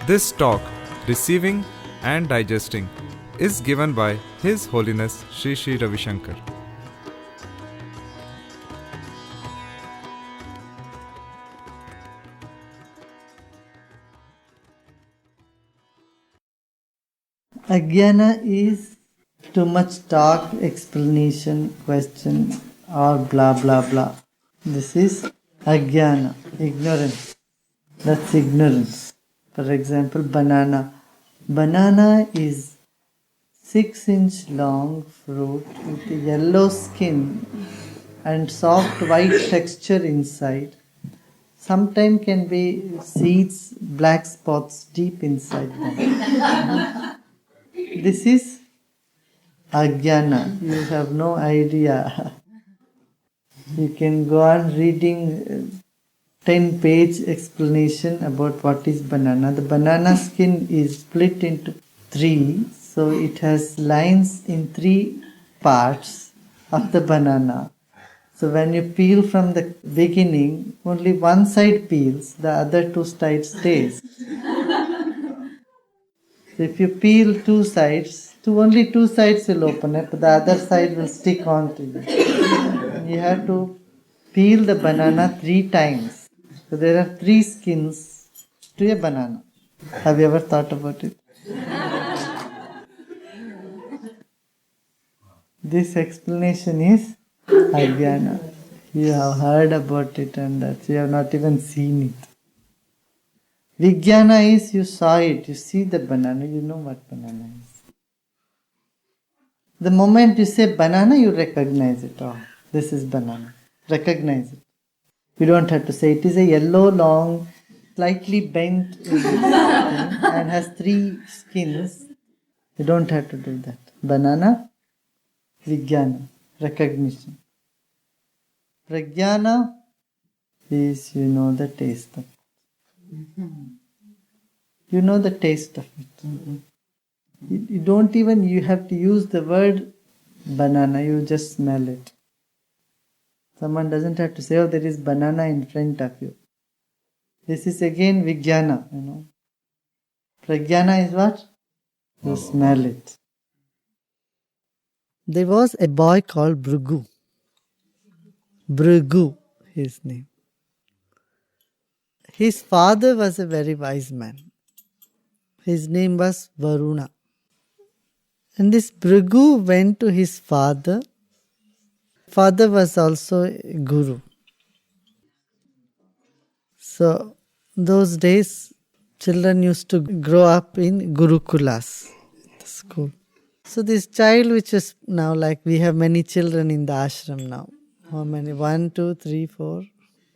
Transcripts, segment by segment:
This talk, Receiving and Digesting, is given by His Holiness Sri Ravi Shankar. Ajnana is too much talk, explanation, question, or blah blah blah. This is ajnana, ignorance. That's ignorance. For example, banana. Banana is 6-inch long fruit with a yellow skin and soft white texture inside. Sometimes can be seeds, black spots deep inside them. This is Ajnana. You have no idea. You can go on reading 10-page explanation about what is banana. The banana skin is split into 3, so it has lines in 3 parts of the banana. So when you peel from the beginning, only one side peels, the other 2 sides stays. So if you peel 2 sides, only 2 sides will open up, the other side will stick on to you. You have to peel the banana 3 times. So there are 3 skins to a banana. Have you ever thought about it? This explanation is Ajnana. You have heard about it and that you have not even seen it. Vijnana is you saw it, you see the banana, you know what banana is. The moment you say banana, you recognize it. Oh, this is banana. Recognize it. You don't have to say it is a yellow, long, slightly bent and has 3 skins. You don't have to do that. Banana, Vijnana, recognition. Prajnana is you know the taste of it. You know the taste of it. You don't even, you have to use the word banana, you just smell it. Someone doesn't have to say, oh, there is banana in front of you. This is again Vijnana, you know. Prajnana is what? You smell it. There was a boy called Bhrigu. Bhrigu, his name. His father was a very wise man. His name was Varuna. And this Bhrigu went to his father. Father was also a guru. So, those days, children used to grow up in Gurukulas, the school. So this child, which is now like we have many children in the ashram now. How many? 1, 2, 3, 4.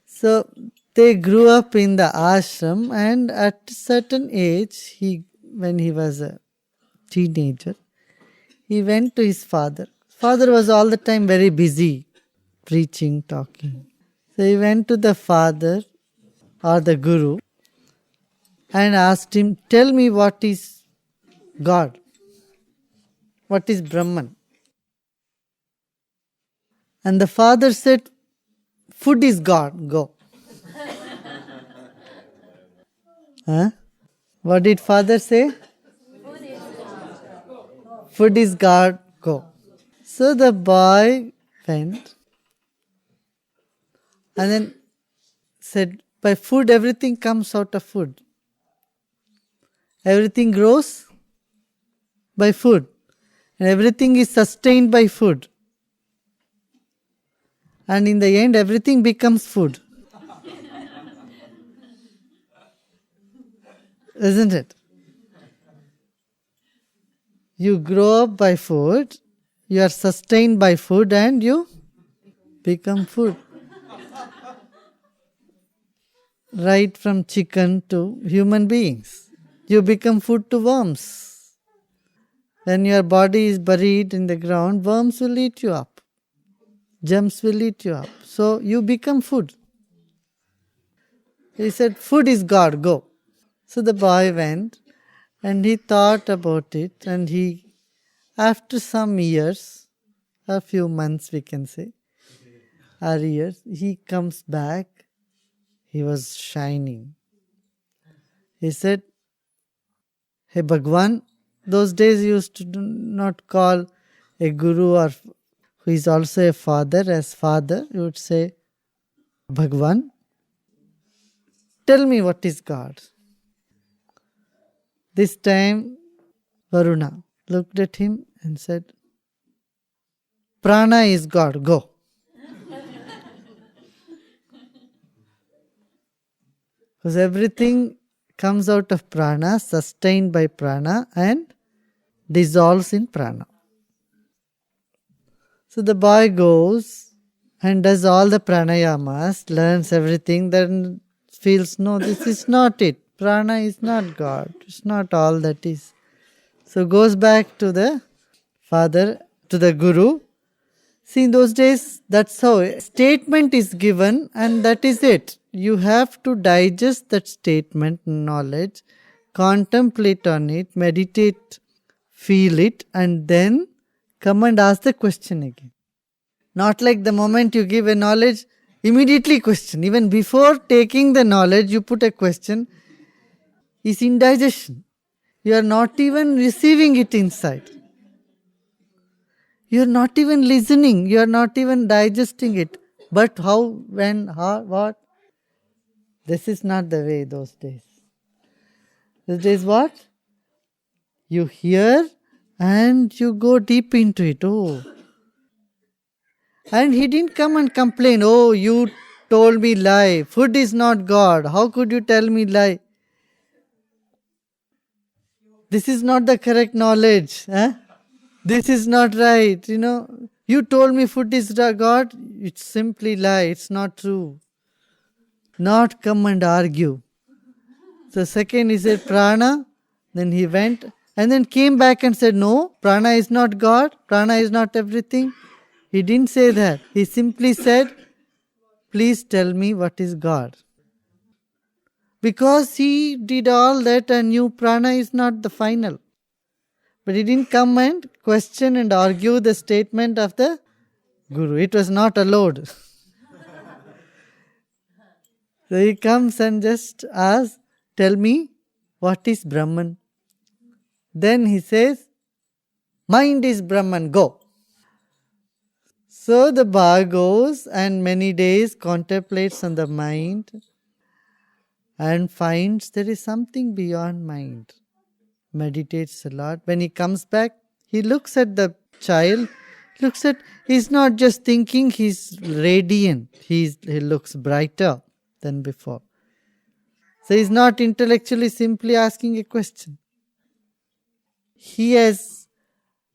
So they grew up in the ashram, and at a certain age, when he was a teenager, he went to his father. Father was all the time very busy, preaching, talking. So he went to the father or the guru and asked him, tell me what is God? What is Brahman? And the father said, food is God, go. Huh? What did father say? Food is God, go. So the boy went and then said, by food everything comes out of food. Everything grows by food. And everything is sustained by food. And in the end everything becomes food. Isn't it? You grow up by food, you are sustained by food, and you become food. Right from chicken to human beings. You become food to worms. When your body is buried in the ground, worms will eat you up. Germs will eat you up. So you become food. He said, food is God, go. So the boy went and he thought about it, and after some years, a few months we can say, or years, he comes back. He was shining. He said, Hey Bhagwan, those days you used to not call a guru or who is also a father as father. You would say, Bhagwan, tell me what is God. This time Varuna looked at him and said, Prana is God, go. Because everything comes out of prana, sustained by prana and dissolves in prana. So the boy goes and does all the pranayamas, learns everything, then feels, no, this is not it. Prana is not God. It's not all that is. So goes back to the father, to the guru. See, in those days, that's how a statement is given and that is it. You have to digest that statement, knowledge, contemplate on it, meditate, feel it, and then come and ask the question again. Not like the moment you give a knowledge, immediately question. Even before taking the knowledge, you put a question, is indigestion. You are not even receiving it inside. You are not even listening. You are not even digesting it. But how, when, how, what? This is not the way those days. Those days what? You hear and you go deep into it. Oh. And he didn't come and complain, oh, you told me lie. Food is not God. How could you tell me lie? This is not the correct knowledge. This is not right. You told me food is God. It's simply lie. It's not true. Not come and argue. So second he said prana. Then he went and then came back and said, no, prana is not God. Prana is not everything. He didn't say that. He simply said, please tell me what is God. Because he did all that and knew prana is not the final. But he didn't come and question and argue the statement of the guru. It was not allowed. So he comes and just asks, tell me what is Brahman. Then he says, mind is Brahman, go. So the boy goes and many days contemplates on the mind and finds there is something beyond mind. Meditates a lot. When he comes back, he looks at the child, he's not just thinking, he's radiant. He looks brighter than before. So he's not intellectually simply asking a question. He has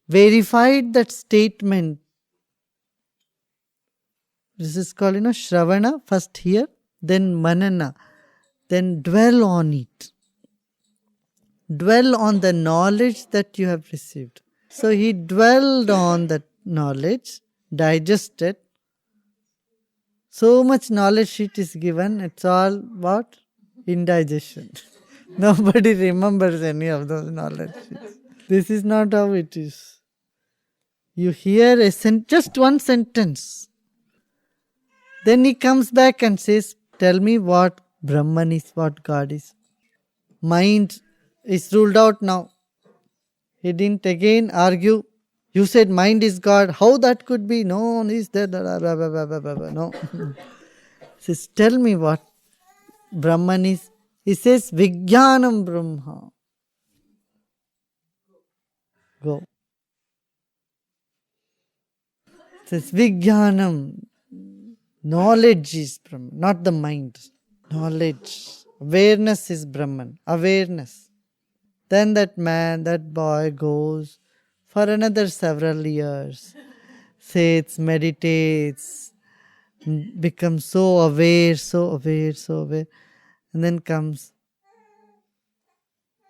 verified that statement. This is called, Shravana, first hear, then Manana, then dwell on it. Dwell on the knowledge that you have received. So he dwelled on that knowledge, digested. So much knowledge sheet is given, it's all what? Indigestion. Nobody remembers any of those knowledge sheets. This is not how it is. You hear just one sentence. Then he comes back and says, tell me what Brahman is, what God is. Mind is ruled out now. He didn't again argue. You said mind is God. How that could be? No, is there? No. He says, tell me what Brahman is. He says, Vijnanam Brahma. Go. He says, Vijnanam. Knowledge is Brahman, not the mind. Knowledge. Awareness is Brahman. Awareness. Then that boy goes for another several years, sits, meditates, becomes so aware, and then comes,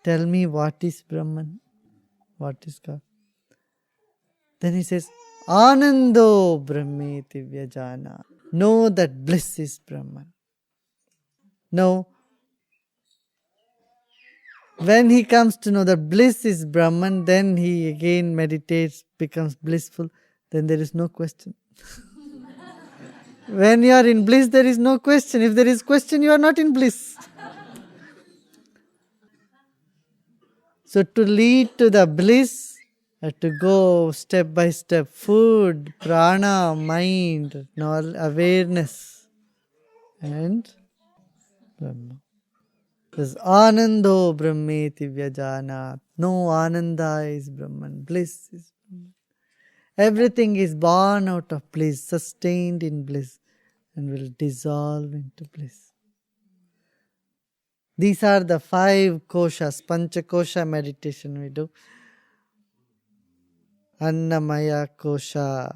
tell me what is Brahman, what is God. Then he says, Anando Brahmeti Vyajana. Know that bliss is Brahman. Now, when he comes to know that bliss is Brahman, then he again meditates, becomes blissful, then there is no question. When you are in bliss, there is no question. If there is question, you are not in bliss. So to lead to the bliss, to go step by step, food, prana, mind, awareness, and Brahma. This Anando Brahmeti Vyajanat. No Ananda is Brahman. Bliss is Brahman. Everything is born out of bliss, sustained in bliss, and will dissolve into bliss. These are the 5 koshas, Pancha Kosha meditation we do. Annamaya Kosha.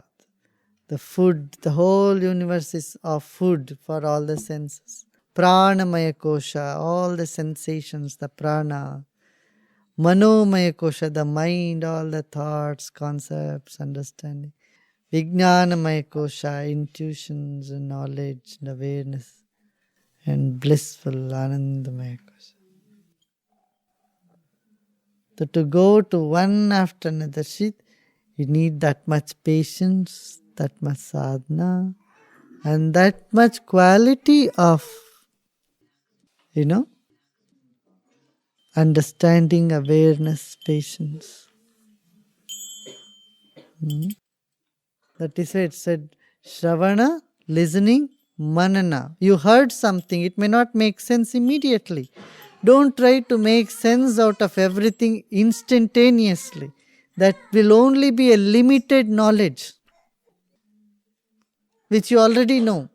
The food, the whole universe is of food for all the senses. Pranamaya Kosha, all the sensations, the prana. Manomaya Kosha, the mind, all the thoughts, concepts, understanding. Vijnanamaya Kosha, intuitions and knowledge and awareness. And blissful Anandamaya Kosha. So to go to one after another sheet, you need that much patience, that much sadhana, and that much quality of, understanding, awareness, patience. That is why it said, Shravana, listening, Manana. You heard something, it may not make sense immediately. Don't try to make sense out of everything instantaneously. That will only be a limited knowledge, which you already know.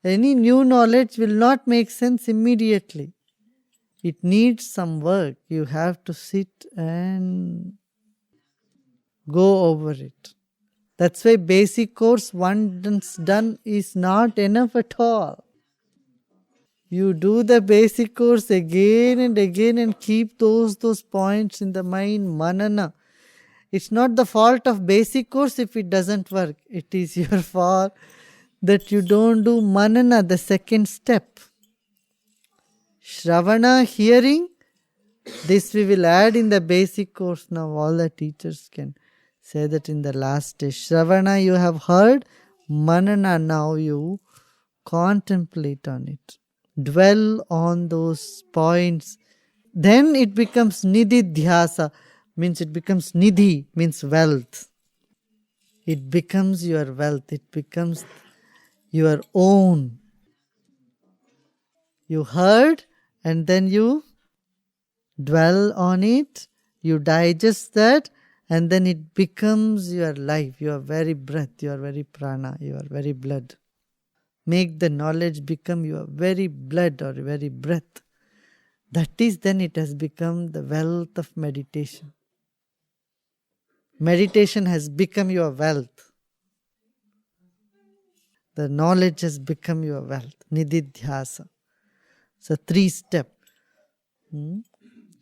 Any new knowledge will not make sense immediately. It needs some work. You have to sit and go over it. That's why basic course once done is not enough at all. You do the basic course again and again and keep those points in the mind, manana. It's not the fault of basic course if it doesn't work. It is your fault that you don't do manana, the second step. Shravana, hearing, this we will add in the basic course now. All the teachers can say that in the last stage. Shravana, you have heard. Manana, now you contemplate on it. Dwell on those points. Then it becomes nididhyasa, means it becomes nidhi, means wealth. It becomes your wealth. It becomes your own. You heard and then you dwell on it, you digest that, and then it becomes your life, your very breath, your very prana, your very blood. Make the knowledge become your very blood or very breath. That is, then it has become the wealth of meditation. Meditation has become your wealth. The knowledge has become your wealth. Nididhyasa. So 3 step.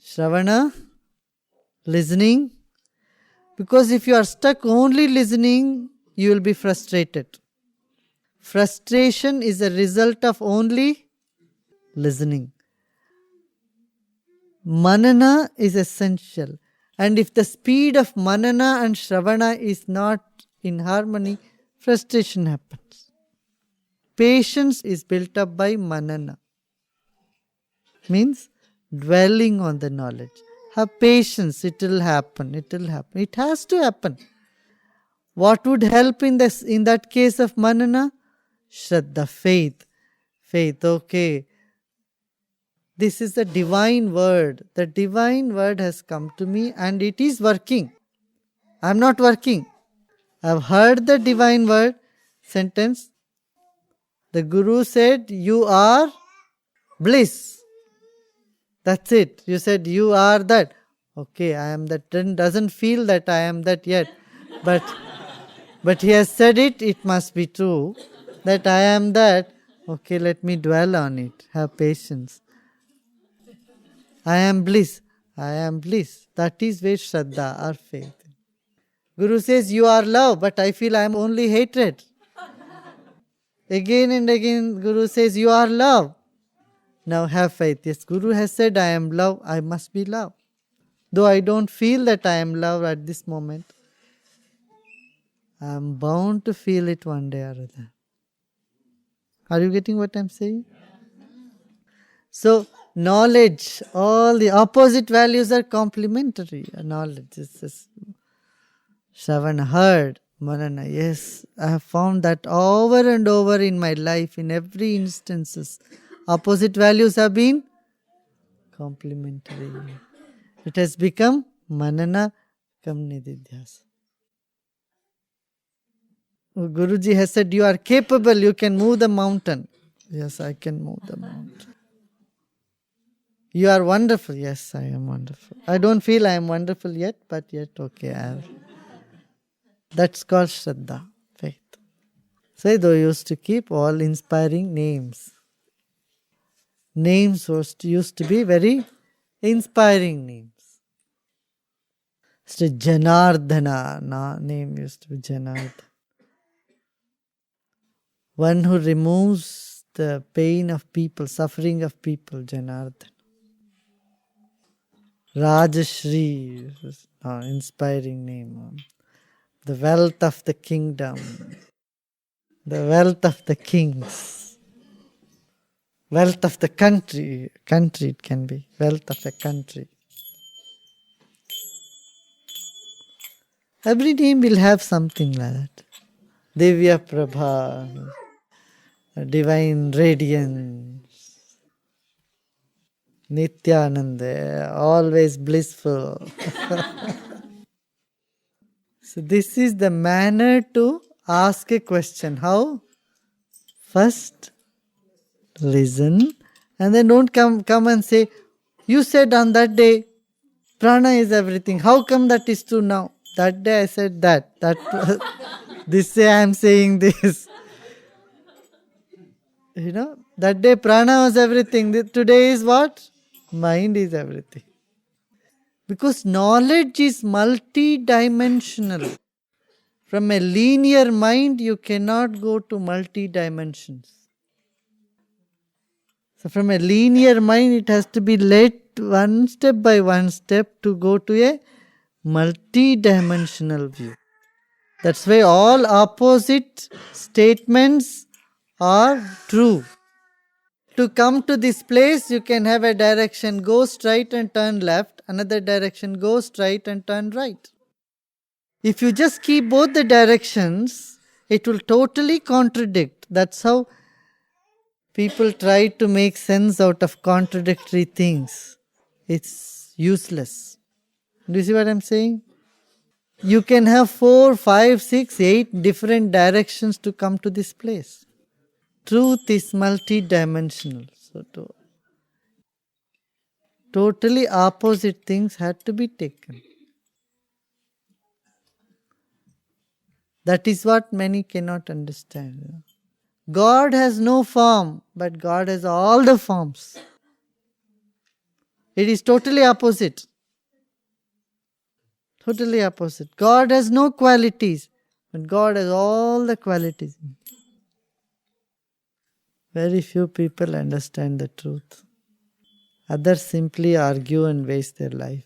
Shravana, listening. Because if you are stuck only listening, you will be frustrated. Frustration is a result of only listening. Manana is essential. And if the speed of manana and shravana is not in harmony, frustration happens. Patience is built up by manana. Means dwelling on the knowledge. Have patience, it will happen. It will happen. It has to happen. What would help in that case of manana? Shraddha, faith. Faith, okay. This is the divine word. The divine word has come to me and it is working. I am not working. I have heard the divine word sentence. The Guru said, you are bliss. That's it. You said, you are that. Okay, I am that. Doesn't feel that I am that yet. But he has said it, it must be true. That I am that. Okay, let me dwell on it. Have patience. I am bliss. I am bliss. That is where Shraddha or faith. Guru says, you are love, but I feel I am only hatred. Again and again, Guru says, you are love. Now have faith. Yes, Guru has said, I am love, I must be love. Though I don't feel that I am love at this moment, I am bound to feel it one day or other. Are you getting what I am saying? So, Knowledge, all the opposite values are complementary. Knowledge is Shravana heard, Manana. Yes, I have found that over and over in my life, in every instances, opposite values have been complementary. It has become Manana kam Nididhyasa. Guruji has said, you are capable, you can move the mountain. Yes, I can move the mountain. You are wonderful. Yes, I am wonderful. I don't feel I am wonderful yet, but yet okay. That's called Shraddha, faith. Sayadaw used to keep all inspiring names. Names used to be very inspiring names. Sri Janardhana, name used to be Janardhana. One who removes the pain of people, suffering of people, Janardhana. Rajashri, inspiring name. The wealth of the kingdom, the wealth of the kings, wealth of the country it can be, wealth of a country. Every name will have something like that. Divya Prabha, divine radiance, Nityananda, always blissful. So this is the manner to ask a question. How? First, listen, and then don't come and say, you said on that day, prana is everything. How come that is true now? That day I said that. This day I am saying this. That day prana was everything. Today is what? Mind is everything. Because knowledge is multi-dimensional. From a linear mind, you cannot go to multi-dimensions. So from a linear mind, it has to be led one step by one step to go to a multi-dimensional view. That's why all opposite statements are true. To come to this place, you can have a direction, go straight and turn left, another direction, go straight and turn right. If you just keep both the directions, it will totally contradict. That's how people try to make sense out of contradictory things. It's useless. Do you see what I'm saying? You can have 4, 5, 6, 8 different directions to come to this place. Truth is multi-dimensional. So totally opposite things had to be taken. That is what many cannot understand. God has no form, but God has all the forms. It is totally opposite. Totally opposite. God has no qualities, but God has all the qualities. Very few people understand the truth. Others simply argue and waste their life.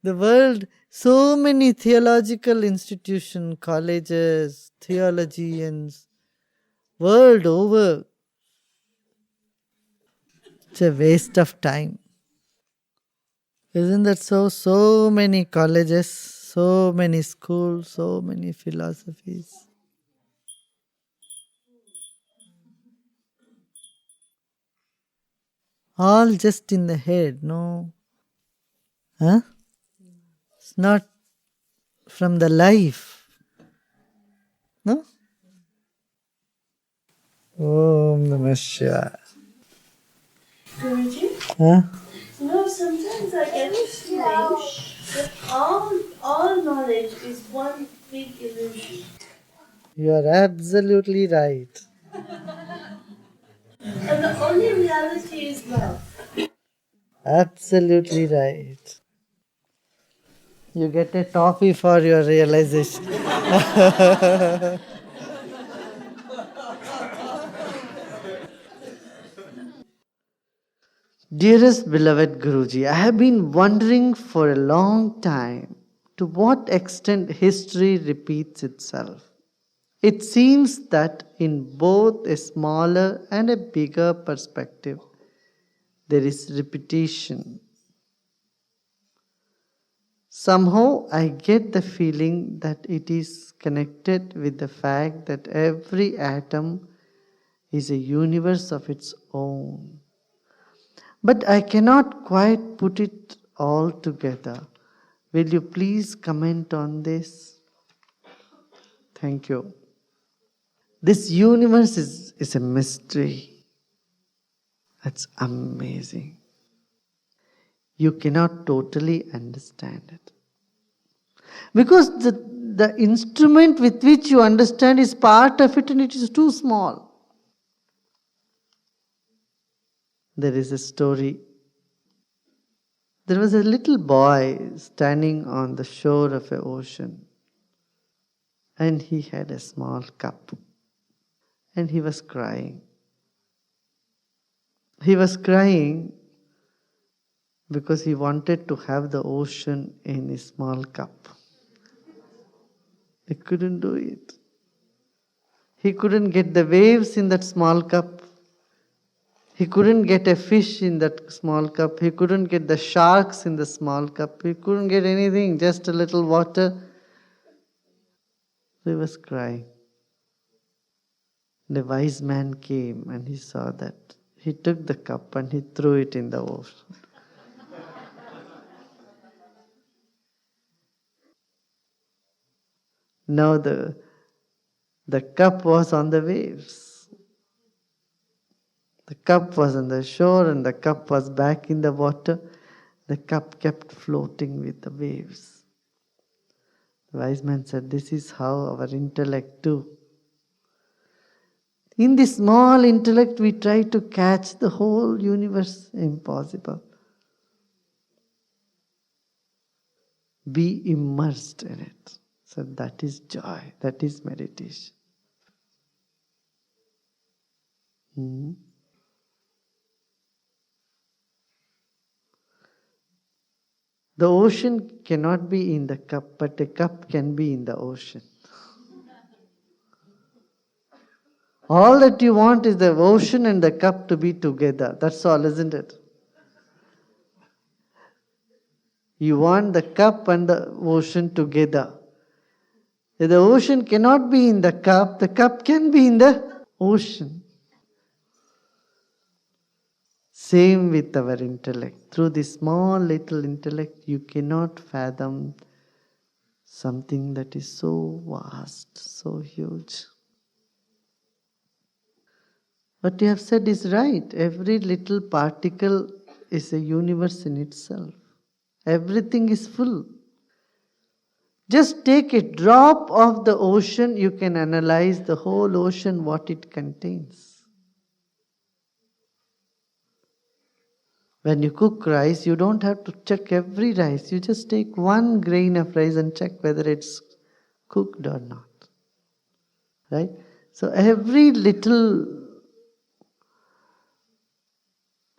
The world, so many theological institutions, colleges, theologians, world over. It's a waste of time. Isn't that so? So many colleges, so many schools, so many philosophies. All just in the head, no? Huh? It's not from the life. No? Om Namah Shivaya. Guruji? Huh? No, sometimes I get this feeling that all knowledge is one big illusion. You are absolutely right. And the only reality is love. Absolutely right. You get a toffee for your realization. Dearest beloved Guruji, I have been wondering for a long time to what extent history repeats itself. It seems that in both a smaller and a bigger perspective, there is repetition. Somehow I get the feeling that it is connected with the fact that every atom is a universe of its own. But I cannot quite put it all together. Will you please comment on this? Thank you. This universe is a mystery. That's amazing. You cannot totally understand it. Because the instrument with which you understand is part of it and it is too small. There is a story. There was a little boy standing on the shore of an ocean, and he had a small cup, and he was crying. He was crying because he wanted to have the ocean in his small cup. He couldn't do it. He couldn't get the waves in that small cup. He couldn't get a fish in that small cup. He couldn't get the sharks in the small cup. He couldn't get anything, just a little water. He was crying. The wise man came and he saw that. He took the cup and he threw it in the ocean. Now the cup was on the waves. The cup was on the shore and the cup was back in the water. The cup kept floating with the waves. The wise man said, this is how our intellect too. In this small intellect we try to catch the whole universe. Impossible. Be immersed in it. So that is joy. That is meditation. The ocean cannot be in the cup, but a cup can be in the ocean. All that you want is the ocean and the cup to be together. That's all, isn't it? You want the cup and the ocean together. If the ocean cannot be in the cup can be in the ocean. Same with our intellect. Through this small little intellect, you cannot fathom something that is so vast, so huge. What you have said is right. Every little particle is a universe in itself. Everything is full. Just take a drop of the ocean, you can analyze the whole ocean, what it contains. When you cook rice, you don't have to check every rice. You just take one grain of rice and check whether it's cooked or not. Right? So every little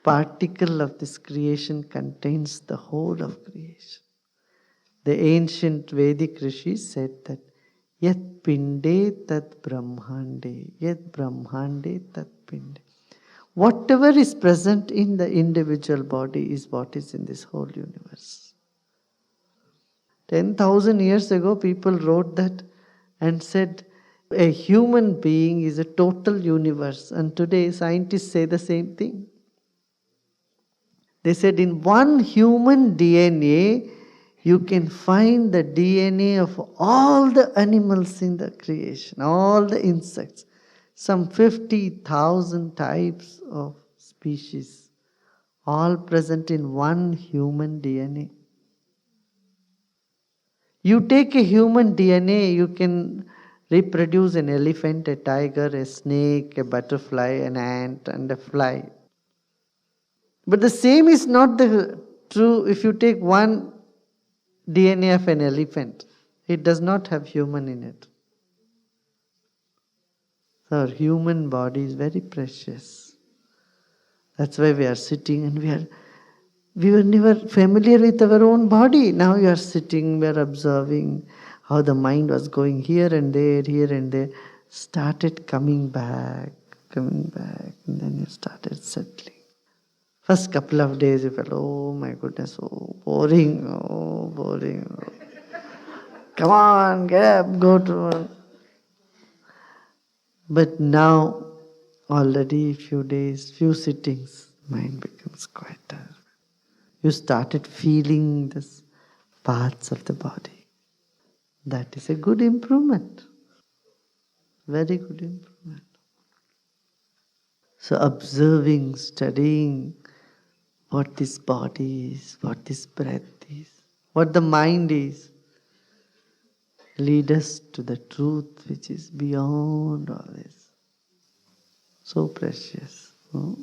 particle of this creation contains the whole of creation. The ancient Vedic rishis said that yat pinde tat brahmande, yat brahmande tat pinde. Whatever is present in the individual body is what is in this whole universe. 10,000 years ago, people wrote that and said a human being is a total universe. And today, scientists say the same thing. They said in one human DNA, you can find the DNA of all the animals in the creation, all the insects. Some 50,000 types of species, all present in one human DNA. You take a human DNA, you can reproduce an elephant, a tiger, a snake, a butterfly, an ant, and a fly. But the same is not true if you take one DNA of an elephant. It does not have human in it. So our human body is very precious. That's why we are sitting and we were never familiar with our own body. Now we are sitting, we are observing how the mind was going here and there, started coming back, and then you started settling. First couple of days you felt, oh my goodness, oh boring, oh boring. Oh. Come on, get up, go to. But now, already few days, few sittings, mind becomes quieter. You started feeling this parts of the body. That is a good improvement. Very good improvement. So observing, studying what this body is, what this breath is, what the mind is, lead us to the truth which is beyond all this. So precious. No?